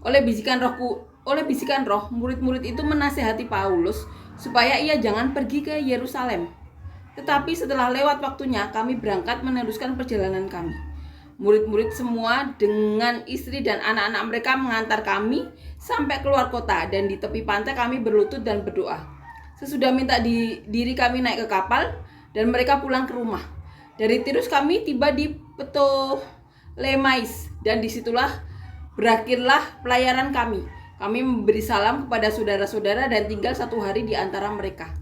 Oleh bisikan roh, murid-murid itu menasehati Paulus supaya ia jangan pergi ke Yerusalem. Tetapi setelah lewat waktunya, kami berangkat meneruskan perjalanan kami. Murid-murid semua dengan istri dan anak-anak mereka mengantar kami sampai keluar kota, dan di tepi pantai kami berlutut dan berdoa. Sesudah minta diri kami naik ke kapal dan mereka pulang ke rumah. Dari Tirus kami tiba di Ptolemais, dan disitulah berakhirlah pelayaran kami. Kami memberi salam kepada saudara-saudara dan tinggal 1 hari di antara mereka.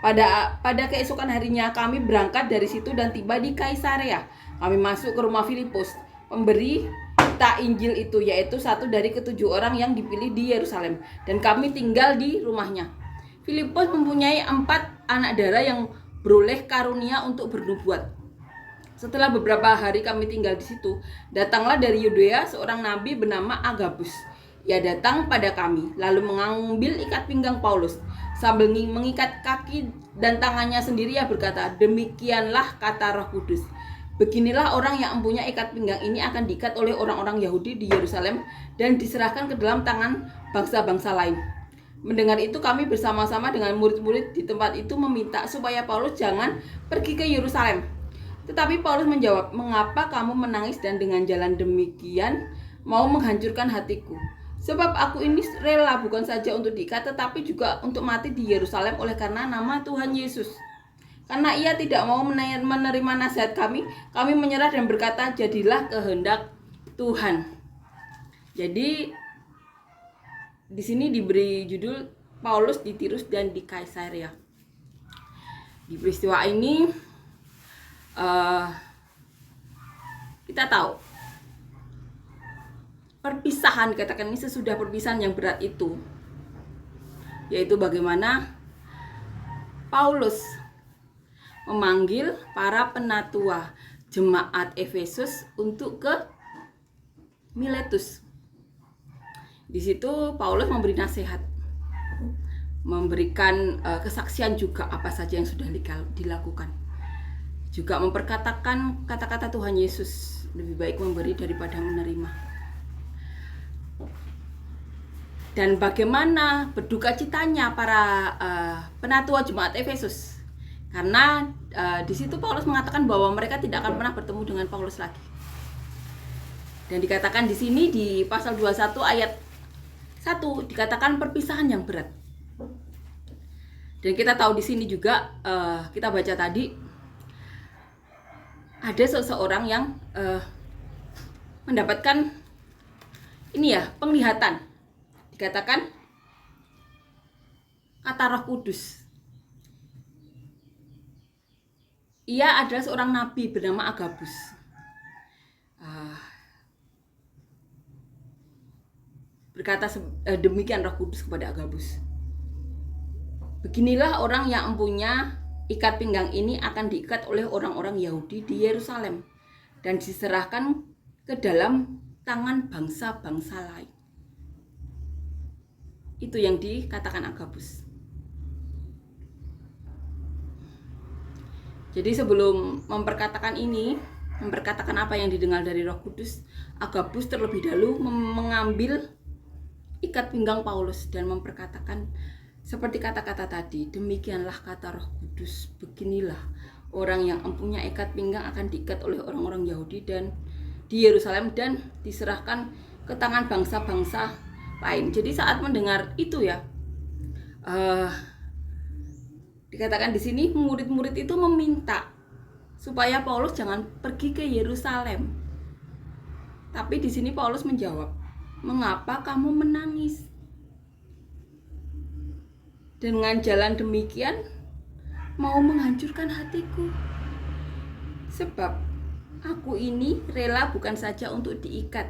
Pada keesokan harinya kami berangkat dari situ dan tiba di Kaisarea. Kami masuk ke rumah Filipus, pemberi berita Injil itu, yaitu satu dari ke-7 orang yang dipilih di Yerusalem, dan kami tinggal di rumahnya. Filipus mempunyai 4 anak darah yang beroleh karunia untuk bernubuat. Setelah beberapa hari kami tinggal di situ, datanglah dari Yudea seorang nabi bernama Agabus. Ia datang pada kami, lalu mengambil ikat pinggang Paulus. Sambil mengikat kaki dan tangannya sendiri, ia berkata, "Demikianlah kata Roh Kudus. Beginilah orang yang mempunyai ikat pinggang ini akan diikat oleh orang-orang Yahudi di Yerusalem dan diserahkan ke dalam tangan bangsa-bangsa lain." Mendengar itu, kami bersama-sama dengan murid-murid di tempat itu meminta supaya Paulus jangan pergi ke Yerusalem. Tetapi Paulus menjawab, "Mengapa kamu menangis dan dengan jalan demikian mau menghancurkan hatiku? Sebab aku ini rela bukan saja untuk diikat, tetapi juga untuk mati di Yerusalem oleh karena nama Tuhan Yesus." Karena ia tidak mau menerima nasihat kami menyerah dan berkata, "Jadilah kehendak Tuhan." Jadi di sini diberi judul Paulus di Tirus dan di Kaisarea. Di peristiwa ini kita tahu perpisahan, katakan ini sesudah perpisahan yang berat itu, yaitu bagaimana Paulus memanggil para penatua jemaat Efesus untuk ke Miletus. Di situ Paulus memberi nasihat, memberikan kesaksian juga apa saja yang sudah dilakukan, juga memperkatakan kata-kata Tuhan Yesus, lebih baik memberi daripada menerima. Dan bagaimana berduka citanya para penatua jemaat Efesus, karena di situ Paulus mengatakan bahwa mereka tidak akan pernah bertemu dengan Paulus lagi. Dan dikatakan di sini di pasal 21 ayat 1 dikatakan perpisahan yang berat. Dan kita tahu di sini juga kita baca tadi ada seseorang yang mendapatkan penglihatan. Dikatakan kata Roh Kudus. Ia adalah seorang nabi bernama Agabus. Berkata demikian Roh Kudus kepada Agabus, "Beginilah orang yang mempunyai ikat pinggang ini akan diikat oleh orang-orang Yahudi di Yerusalem dan diserahkan ke dalam tangan bangsa-bangsa lain." Itu yang dikatakan Agabus. Jadi sebelum memperkatakan apa yang didengar dari Roh Kudus, Agabus terlebih dahulu mengambil ikat pinggang Paulus dan memperkatakan seperti kata-kata tadi, "Demikianlah kata Roh Kudus, beginilah orang yang mempunyai ikat pinggang akan diikat oleh orang-orang Yahudi dan di Yerusalem dan diserahkan ke tangan bangsa-bangsa lain." Jadi saat mendengar itu dikatakan di sini murid-murid itu meminta supaya Paulus jangan pergi ke Yerusalem. Tapi di sini Paulus menjawab, "Mengapa kamu menangis? Dengan jalan demikian mau menghancurkan hatiku. Sebab aku ini rela bukan saja untuk diikat,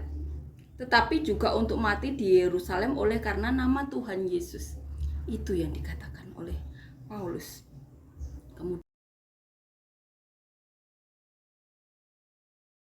tetapi juga untuk mati di Yerusalem oleh karena nama Tuhan Yesus." Itu yang dikatakan oleh Paulus.